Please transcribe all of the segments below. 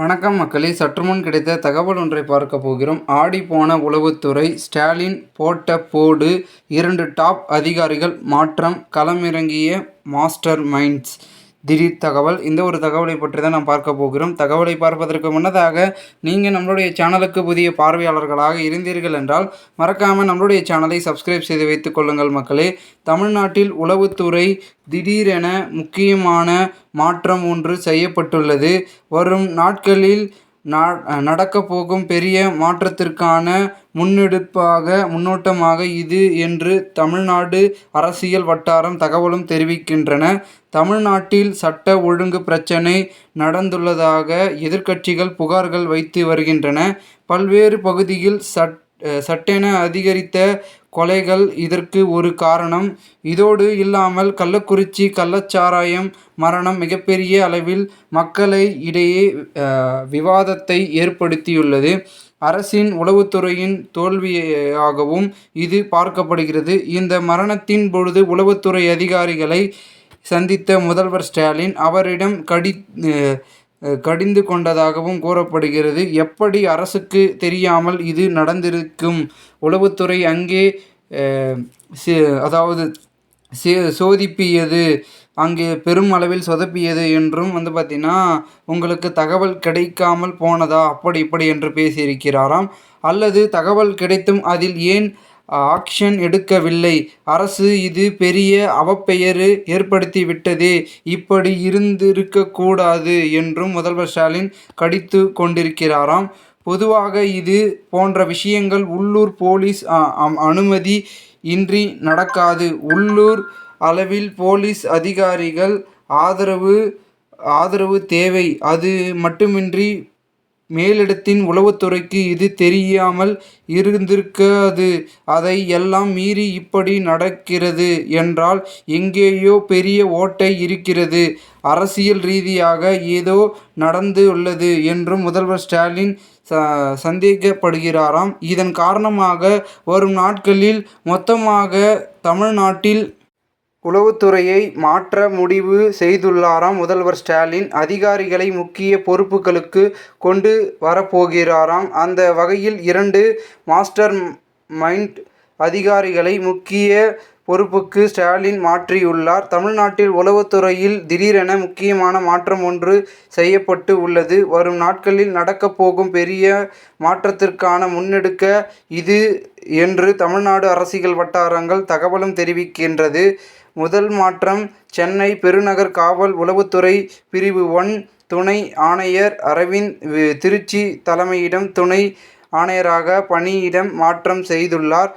வணக்கம் மக்களே, சற்றுமுன் கிடைத்த தகவல் ஒன்றை பார்க்க போகிறோம். ஆடிப்போன உளவுத்துறை, ஸ்டாலின் போட்ட போடு, 2 டாப் அதிகாரிகள் மாற்றம், களமிறங்கிய மாஸ்டர் மைண்ட்ஸ். திடீர் தகவல். இந்த ஒரு தகவலை பற்றி தான் நாம் பார்க்க போகிறோம். தகவலை பார்ப்பதற்கு முன்னதாக நீங்கள் நம்மளுடைய சேனலுக்கு புதிய பார்வையாளர்களாக இருந்தீர்கள் என்றால் மறக்காமல் நம்மளுடைய சேனலை சப்ஸ்கிரைப் செய்து வைத்துக் கொள்ளுங்கள் மக்களே. தமிழ்நாட்டில் உளவுத்துறை திடீரென முக்கியமான மாற்றம் ஒன்று செய்யப்பட்டுள்ளது. வரும் நாட்களில் நடக்கப் போகும் பெரிய மாற்றத்திற்கான முன்னோட்டமாக இது என்று தமிழ்நாடு அரசியல் வட்டாரம் தகவலும் தெரிவிக்கின்றன. தமிழ்நாட்டில் சட்ட ஒழுங்கு பிரச்சினை நடந்துள்ளதாக எதிர்க்கட்சிகள் புகார்கள் வைத்து வருகின்றன. பல்வேறு பகுதியில் சட்டென அதிகரித்த கொலைகள் இதற்கு ஒரு காரணம். இதோடு இல்லாமல் கள்ளக்குறிச்சி கள்ளச்சாராயம் மரணம் மிகப்பெரிய அளவில் மக்களை இடையே விவாதத்தை ஏற்படுத்தியுள்ளது. அரசின் உளவுத்துறையின் தோல்வியாகவும் இது பார்க்கப்படுகிறது. இந்த மரணத்தின் பொழுது உளவுத்துறை அதிகாரிகளை சந்தித்த முதல்வர் ஸ்டாலின் அவரிடம் கடிந்து கொண்டதாகவும் கூறப்படுகிறது. எப்படி அரசுக்கு தெரியாமல் இது நடந்திருக்கும்? உளவுத்துறை அங்கே சோதிப்பியது, அங்கே பெரும் அளவில் சொதப்பியது என்றும் பார்த்திங்கன்னா உங்களுக்கு தகவல் கிடைக்காமல் போனதா இப்படி என்று பேசியிருக்கிறாராம். அல்லது தகவல் கிடைத்தும் அதில் ஏன் ஆக்ஷன் எடுக்கவில்லை? அரசு இது பெரிய அவப்பெயர் ஏற்படுத்திவிட்டதே, இப்படி இருந்திருக்கக்கூடாது என்றும் முதல்வர் ஸ்டாலின் கடித்து கொண்டிருக்கிறாராம். பொதுவாக இது போன்ற விஷயங்கள் உள்ளூர் போலீஸ் அனுமதி இன்றி நடக்காது. உள்ளூர் அளவில் போலீஸ் அதிகாரிகள் ஆதரவு தேவை. அது மட்டுமின்றி மேலிடத்தின் உளவுத்துறைக்கு இது தெரியாமல் இருந்திருக்காது. அதை எல்லாம் மீறி இப்படி நடக்கிறது என்றால் எங்கேயோ பெரிய ஓட்டை இருக்கிறது. அரசியல் ரீதியாக ஏதோ நடந்துள்ளது என்றும் முதல்வர் ஸ்டாலின் சந்தேகப்படுகிறாராம். இதன் காரணமாக வரும் நாட்களில் மொத்தமாக தமிழ்நாட்டில் உளவுத்துறையை மாற்ற முடிவு செய்துள்ளாராம் முதல்வர் ஸ்டாலின். அதிகாரிகளை முக்கிய பொறுப்புகளுக்கு கொண்டு வரப்போகிறாராம். அந்த வகையில் 2 மாஸ்டர் மைண்ட் அதிகாரிகளை முக்கிய பொறுப்புக்கு ஸ்டாலின் மாற்றியுள்ளார். தமிழ்நாட்டில் உளவுத்துறையில் திடீரென முக்கியமான மாற்றம் ஒன்று செய்யப்பட்டு உள்ளது. வரும் நாட்களில் நடக்கப் போகும் பெரிய மாற்றத்திற்கான முன்னெடுக்க இது என்று தமிழ்நாடு அரசியல் வட்டாரங்கள் தகவலும் தெரிவிக்கின்றது. முதல் மாற்றம் சென்னை பெருநகர் காவல் உளவுத்துறை பிரிவு 1 துணை ஆணையர் அரவிந்த் திருச்சி தலைமையிடம் துணை ஆணையராக பணியிடம் மாற்றம் செய்துள்ளார்.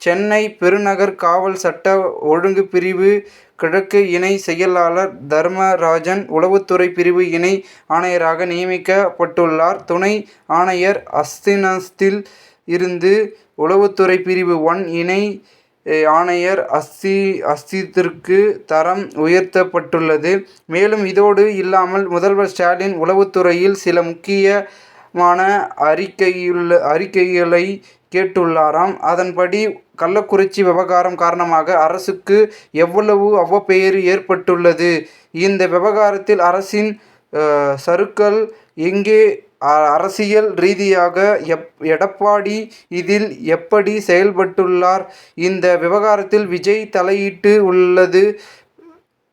சென்னை பெருநகர் காவல் சட்ட ஒழுங்கு பிரிவு கிழக்கு இணை செயலாளர் தர்மராஜன் உளவுத்துறை பிரிவு இணை ஆணையராக நியமிக்கப்பட்டுள்ளார். துணை ஆணையர் அஸ்தினத்தில் இருந்து உளவுத்துறை பிரிவு 1 இணை ஆணையர் அஸ்தித்திற்கு தரம் உயர்த்தப்பட்டுள்ளது. மேலும் இதோடு இல்லாமல் முதல்வர் ஸ்டாலின் உளவுத்துறையில் சில முக்கியமான அறிக்கைகளை கேட்டுள்ளாராம். அதன்படி கள்ளக்குறிச்சி விவகாரம் காரணமாக அரசுக்கு எவ்வளவு அவப்பெயர் ஏற்பட்டுள்ளது, இந்த விவகாரத்தில் அரசின் சறுக்கல் எங்கே, அரசியல் ரீதியாக எடப்பாடி இதில் எப்படி செயல்பட்டுள்ளார், இந்த விவகாரத்தில் விஜய் தலையிட்டு உள்ளது,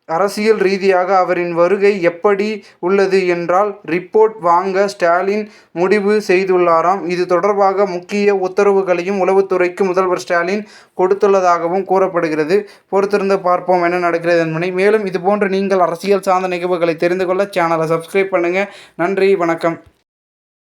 அரசியல் ரீதியாக அவரின் வருகை எப்படி உள்ளது என்றால் ரிப்போர்ட் வாங்க ஸ்டாலின் முடிவு செய்துள்ளாராம். இது தொடர்பாக முக்கிய உத்தரவுகளையும் உளவுத்துறைக்கு முதல்வர் ஸ்டாலின் கொடுத்துள்ளதாகவும் கூறப்படுகிறது. பொறுத்திருந்து பார்ப்போம் என்ன நடக்கிறது என்பதை. மேலும் இதுபோன்று நீங்கள் அரசியல் சார்ந்த நிகழ்வுகளை தெரிந்து கொள்ள சேனலை சப்ஸ்கிரைப் பண்ணுங்கள். நன்றி, வணக்கம்.